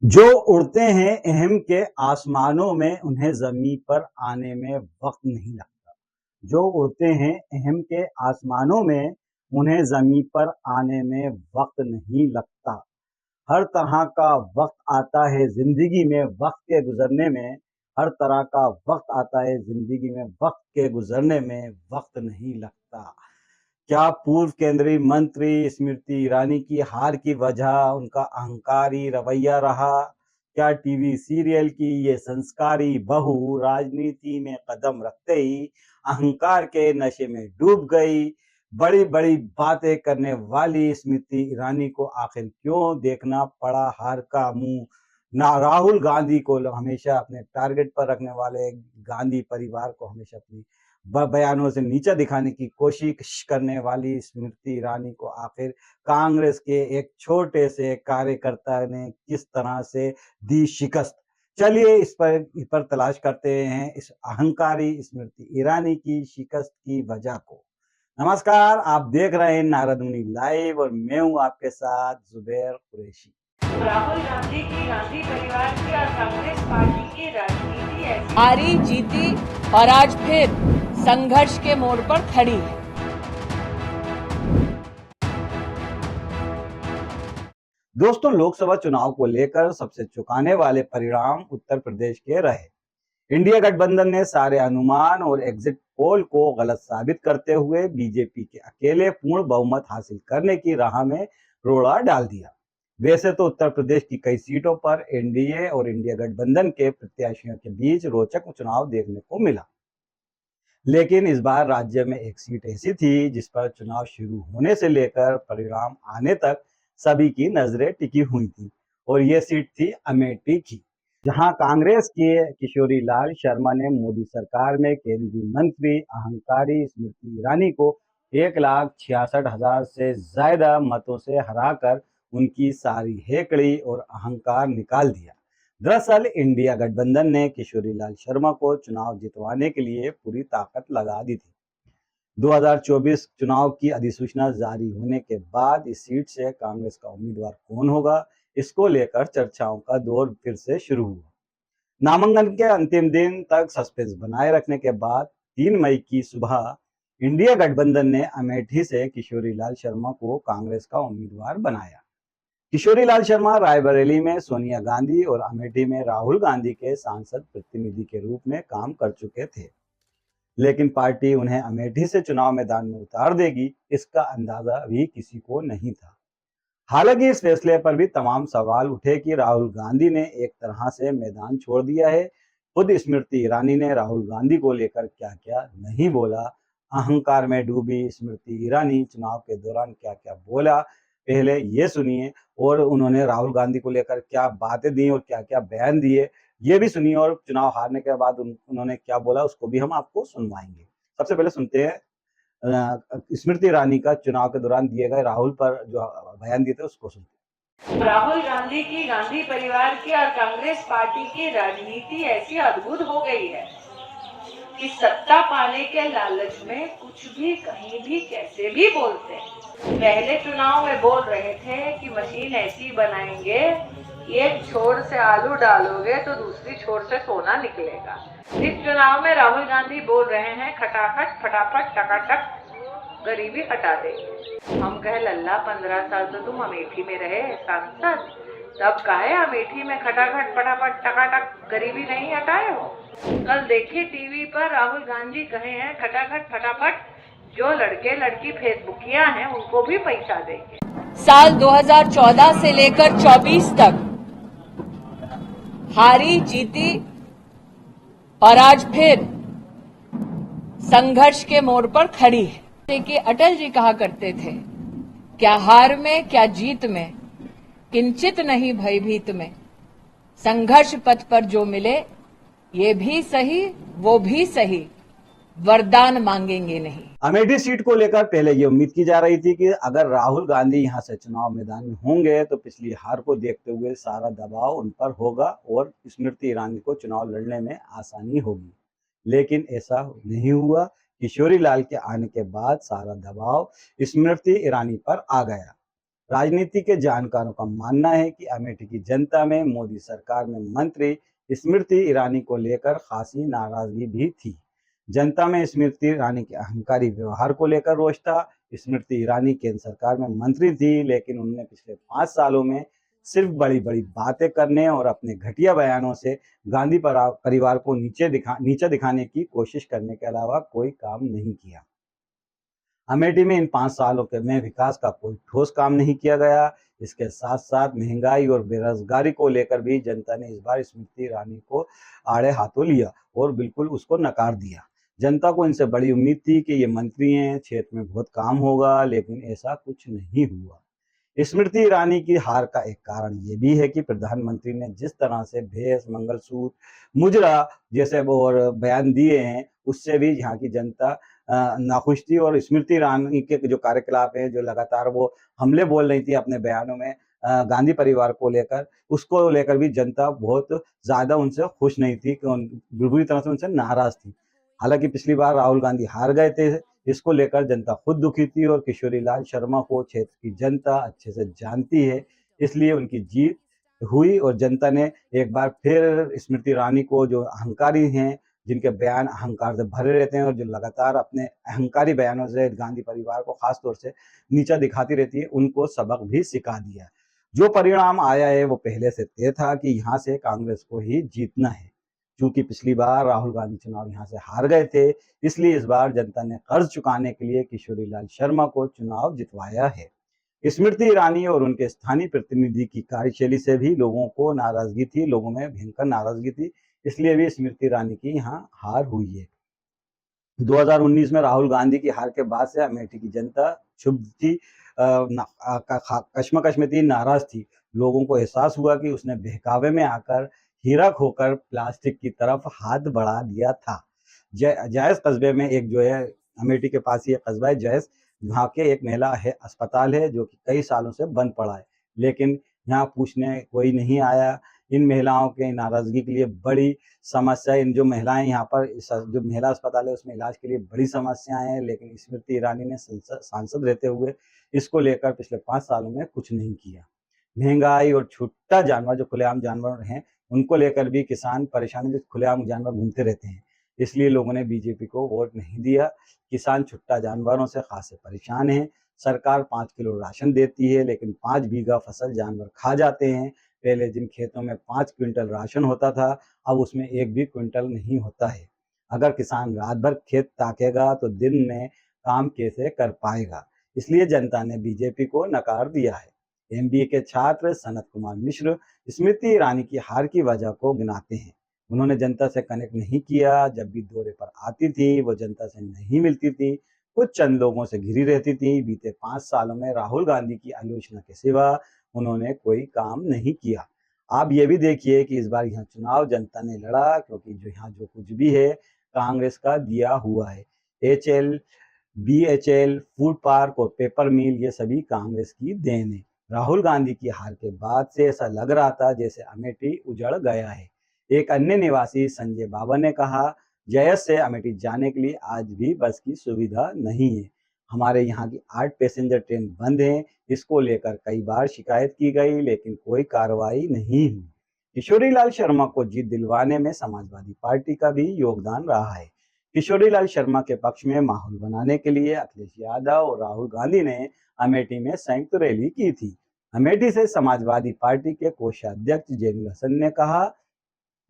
जो उड़ते हैं अहम के आसमानों में उन्हें ज़मीं पर आने में वक़्त नहीं लगता। जो उड़ते हैं अहम के आसमानों में उन्हें ज़मीं पर आने में वक़्त नहीं लगता। हर तरह का वक़्त आता है ज़िंदगी में वक़्त के गुज़रने में, हर तरह का वक़्त आता है ज़िंदगी में वक़्त के गुज़रने में वक़्त नहीं लगता। क्या पूर्व केंद्रीय मंत्री स्मृति ईरानी की हार की वजह उनका अहंकारी रवैया रहा? क्या टीवी सीरियल की ये संस्कारी बहू राजनीति में कदम रखते ही अहंकार के नशे में डूब गई? बड़ी-बड़ी बातें करने वाली स्मृति ईरानी को आखिर क्यों देखना पड़ा हार का मुँह? ना राहुल गांधी को हमेशा अपने टारगेट पर रखने वाले गांधी परिवार को हमेशा अपनी बयानों से नीचा दिखाने की कोशिश करने वाली स्मृति ईरानी को आखिर कांग्रेस के एक छोटे से कार्यकर्ता ने किस तरह से दी शिकस्त। चलिए इस पर तलाश करते हैं इस अहंकारी स्मृति ईरानी की शिकस्त की वजह को। नमस्कार, आप देख रहे हैं नारद मुनि लाइव और मैं हूं आपके साथ जुबैर कुरैशी। राहुल गांधी की गांधी परिवार की और कांग्रेस पार्टी की राजनीति ऐसी हारी जीती और आज फिर संघर्ष के मोड़ पर खड़ी है। दोस्तों, लोकसभा चुनाव को लेकर सबसे चौंकाने वाले परिणाम उत्तर प्रदेश के रहे। इंडिया गठबंधन ने सारे अनुमान और एग्जिट पोल को गलत साबित करते हुए बीजेपी के अकेले पूर्ण बहुमत हासिल करने की राह में रोड़ा डाल दिया। वैसे तो उत्तर प्रदेश की कई सीटों पर एनडीए और इंडिया गठबंधन के प्रत्याशियों के बीच रोचक चुनाव देखने को मिला, लेकिन इस बार राज्य में एक सीट ऐसी थी जिस पर चुनाव शुरू होने से लेकर परिणाम आने तक सभी की नजरें टिकी हुई थी, और ये सीट थी अमेठी की, जहां कांग्रेस के किशोरी लाल शर्मा ने मोदी सरकार में केंद्रीय मंत्री अहंकारी स्मृति ईरानी को 1,66,000 से ज्यादा मतों से हराकर उनकी सारी हेकड़ी और अहंकार निकाल दिया। दरअसल इंडिया गठबंधन ने किशोरी लाल शर्मा को चुनाव जितवाने के लिए पूरी ताकत लगा दी थी। 2024 चुनाव की अधिसूचना जारी होने के बाद इस सीट से कांग्रेस का उम्मीदवार कौन होगा, इसको लेकर चर्चाओं का दौर फिर से शुरू हुआ। नामांकन के अंतिम दिन तक सस्पेंस बनाए रखने के बाद 3 मई की सुबह इंडिया गठबंधन ने अमेठी से किशोरी लाल शर्मा को कांग्रेस का उम्मीदवार बनाया। किशोरी लाल शर्मा रायबरेली में सोनिया गांधी और अमेठी में राहुल गांधी के सांसद प्रतिनिधि के रूप में काम कर चुके थे, लेकिन पार्टी उन्हें अमेठी से चुनाव मैदान में उतार देगी, इसका अंदाजा भी किसी को नहीं था। हालांकि इस फैसले पर भी तमाम सवाल उठे कि राहुल गांधी ने एक तरह से मैदान छोड़ दिया है। खुद स्मृति ईरानी ने राहुल गांधी को लेकर क्या क्या नहीं बोला, अहंकार में डूबी स्मृति ईरानी चुनाव के दौरान क्या क्या बोला, पहले ये सुनिए। और उन्होंने राहुल गांधी को लेकर क्या बातें दी और क्या क्या बयान दिए, ये भी सुनिए। और चुनाव हारने के बाद उन्होंने क्या बोला, उसको भी हम आपको सुनवाएंगे। सबसे पहले सुनते हैं स्मृति ईरानी का चुनाव के दौरान दिए गए राहुल पर जो बयान दिए थे, उसको सुनते हैं। राहुल गांधी की गांधी परिवार की और कांग्रेस पार्टी की राजनीति ऐसी अद्भुत हो गई है कि सत्ता पाने के लालच में कुछ भी कहीं भी कैसे भी बोलते हैं। पहले चुनाव में बोल रहे थे कि मशीन ऐसी बनाएंगे, एक छोर से आलू डालोगे तो दूसरी छोर से सोना निकलेगा। इस चुनाव में राहुल गांधी बोल रहे हैं खटाखट फटाफट टकाटक गरीबी हटा देंगे। हम कहे लल्ला 15 साल तो तुम अमेठी में रहे सांसद, तब काहे अमेठी में खटाखट फटाफट टकाटक गरीबी नहीं हटाए हो? कल देखिए टीवी पर राहुल गांधी कहे हैं खटाखट फटाफट जो लड़के लड़की फेसबुकिया हैं उनको भी पैसा देंगे। साल 2014 से लेकर 24 तक हारी जीती और आज फिर संघर्ष के मोड़ पर खड़ी है। देखिए, अटल जी कहा करते थे, क्या हार में क्या जीत में किंचित नहीं भयभीत में, संघर्ष पथ पर जो मिले ये भी सही वो भी सही, वरदान मांगेंगे नहीं। अमेठी सीट को लेकर पहले ये उम्मीद की जा रही थी कि अगर राहुल गांधी यहां से चुनाव मैदान में होंगे तो पिछली हार को देखते हुए सारा दबाव उन पर होगा और स्मृति ईरानी को चुनाव लड़ने में आसानी होगी, लेकिन ऐसा नहीं हुआ। किशोरी लाल के आने के बाद सारा दबाव स्मृति ईरानी पर आ गया। राजनीति के जानकारों का मानना है कि अमेठी की जनता में मोदी सरकार में मंत्री स्मृति ईरानी को लेकर खासी नाराजगी भी थी। जनता में स्मृति ईरानी के अहंकारी व्यवहार को लेकर रोष था। स्मृति ईरानी केंद्र सरकार में मंत्री थी, लेकिन उन्होंने पिछले 5 सालों में सिर्फ बड़ी बड़ी बातें करने और अपने घटिया बयानों से गांधी परिवार को नीचे दिखाने की कोशिश करने के अलावा कोई काम नहीं किया। अमेठी में इन 5 सालों के में विकास का कोई ठोस काम नहीं किया गया। इसके साथ साथ महंगाई और बेरोजगारी को लेकर भी जनता ने इस बार स्मृति ईरानी को आड़े हाथों लिया और बिल्कुल उसको नकार दिया। जनता को इनसे बड़ी उम्मीद थी कि ये मंत्री हैं, क्षेत्र में बहुत काम होगा, लेकिन ऐसा कुछ नहीं हुआ। स्मृति ईरानी की हार का एक कारण ये भी है कि प्रधानमंत्री ने जिस तरह से भेष, मंगलसूत्र, मुजरा जैसे और बयान दिए हैं, उससे भी यहाँ की जनता नाखुश थी। और स्मृति ईरानी के जो कार्यकलाप हैं, जो लगातार वो हमले बोल रही थी अपने बयानों में गांधी परिवार को लेकर, उसको लेकर भी जनता बहुत ज्यादा उनसे खुश नहीं थी, बुरी तरह से उनसे नाराज थी। हालांकि पिछली बार राहुल गांधी हार गए थे, इसको लेकर जनता खुद दुखी थी और किशोरी लाल शर्मा को क्षेत्र की जनता अच्छे से जानती है, इसलिए उनकी जीत हुई और जनता ने एक बार फिर स्मृति ईरानी को, जो अहंकारी हैं, जिनके बयान अहंकार से भरे रहते हैं और जो लगातार अपने अहंकारी बयानों से गांधी परिवार को खास तौर से नीचा दिखाती रहती है, उनको सबक भी सिखा दिया। जो परिणाम आया है वो पहले से तय था कि यहाँ से कांग्रेस को ही जीतना है। क्योंकि पिछली बार राहुल गांधी चुनाव यहाँ से हार गए थे, इसलिए इस बार जनता ने कर्ज चुकाने के लिए किशोरी लाल शर्मा को चुनाव जितवाया है। स्मृति ईरानी और उनके स्थानीय प्रतिनिधि की कार्यशैली से भी लोगों को नाराजगी थी, लोगों में भयंकर नाराजगी थी, इसलिए भी स्मृति ईरानी की यहाँ हार हुई है। 2019 में राहुल गांधी की हार के बाद से अमेठी की जनता क्षुब्ध थी, कश्मकश में थी, नाराज थी। लोगों को एहसास हुआ कि उसने बहकावे में आकर हीरा खोकर प्लास्टिक की तरफ हाथ बढ़ा दिया था। जायस कस्बे में एक जो है, अमेठी के पास ही एक कस्बा है जायस, वहाँ के एक महिला है अस्पताल है जो कि कई सालों से बंद पड़ा है, लेकिन यहाँ पूछने कोई नहीं आया। इन महिलाओं के नाराजगी के लिए बड़ी समस्या, इन जो महिलाएं यहाँ पर जो महिला अस्पताल है उसमें इलाज के लिए बड़ी समस्याएं हैं, लेकिन स्मृति ईरानी ने सांसद रहते हुए इसको लेकर पिछले 5 सालों में कुछ नहीं किया। महंगाई और छुट्टा जानवर, जो खुलेआम जानवर हैं, उनको लेकर भी किसान परेशान, जो खुलेआम जानवर घूमते रहते हैं, इसलिए लोगों ने बीजेपी को वोट नहीं दिया। किसान छुट्टा जानवरों से खासे परेशान हैं। सरकार 5 किलो राशन देती है, लेकिन 5 बीघा फसल जानवर खा जाते हैं। पहले जिन खेतों में 5 क्विंटल राशन होता था, अब उसमें 1 भी क्विंटल नहीं होता है। अगर किसान रात भर खेत ताकेगा तो दिन में काम कैसे कर पाएगा, इसलिए जनता ने बीजेपी को नकार दिया है। एमबीए के छात्र सनत कुमार मिश्र स्मृति ईरानी की हार की वजह को गिनाते हैं। उन्होंने जनता से कनेक्ट नहीं किया, जब भी दौरे पर आती थी वो जनता से नहीं मिलती थी, कुछ चंद लोगों से घिरी रहती थी। बीते 5 सालों में राहुल गांधी की आलोचना के सिवा उन्होंने कोई काम नहीं किया। आप ये भी देखिए कि इस बार यहाँ चुनाव जनता ने लड़ा, क्योंकि जो यहाँ जो कुछ भी है कांग्रेस का दिया हुआ है। एचएल, बीएचएल, फूड पार्क और पेपर मिल, ये सभी कांग्रेस की देन है। राहुल गांधी की हार के बाद से ऐसा लग रहा था जैसे अमेठी उजड़ गया है। एक अन्य निवासी संजय बाबा ने कहा, जयस से अमेठी जाने के लिए आज भी बस की सुविधा नहीं है। हमारे यहाँ की 8 पैसेंजर ट्रेन बंद हैं। इसको लेकर कई बार शिकायत की गई, लेकिन कोई कार्रवाई नहीं हुई। किशोरी लाल शर्मा को जीत दिलवाने में समाजवादी पार्टी का भी योगदान रहा है। किशोरी लाल शर्मा के पक्ष में माहौल बनाने के लिए अखिलेश यादव और राहुल गांधी ने अमेठी में संयुक्त रैली की थी। अमेठी से समाजवादी पार्टी के कोषाध्यक्ष जैनुल हसन ने कहा,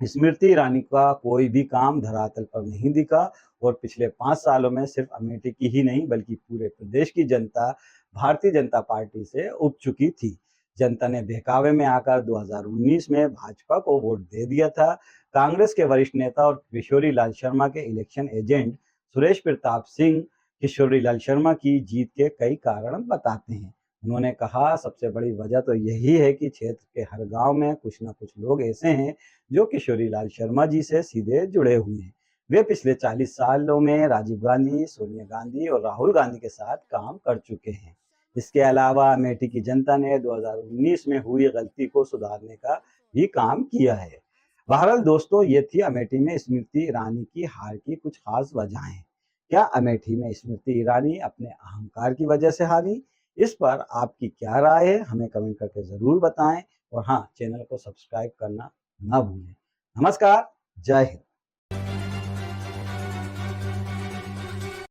स्मृति ईरानी का कोई भी काम धरातल पर नहीं दिखा और पिछले 5 सालों में सिर्फ अमेठी की ही नहीं बल्कि पूरे प्रदेश की जनता भारतीय जनता पार्टी से उब चुकी थी। जनता ने बहकावे में आकर 2019 में भाजपा को वोट दे दिया था। कांग्रेस के वरिष्ठ नेता और किशोरी लाल शर्मा के इलेक्शन एजेंट सुरेश प्रताप सिंह किशोरी लाल शर्मा की जीत के कई कारण बताते हैं। उन्होंने कहा, सबसे बड़ी वजह तो यही है कि क्षेत्र के हर गांव में कुछ ना कुछ लोग ऐसे हैं जो किशोरी लाल शर्मा जी से सीधे जुड़े हुए हैं। वे पिछले 40 सालों में राजीव गांधी, सोनिया गांधी और राहुल गांधी के साथ काम कर चुके हैं। इसके अलावा अमेठी की जनता ने 2019 में हुई गलती को सुधारने का भी काम किया है। बहरहाल दोस्तों, ये थी अमेठी में स्मृति ईरानी की हार की कुछ खास वजहें। क्या अमेठी में स्मृति ईरानी अपने अहंकार की वजह से हारी, इस पर आपकी क्या राय है हमें कमेंट करके जरूर बताएं और हाँ, चैनल को सब्सक्राइब करना ना भूलें। नमस्कार, जय हिंद।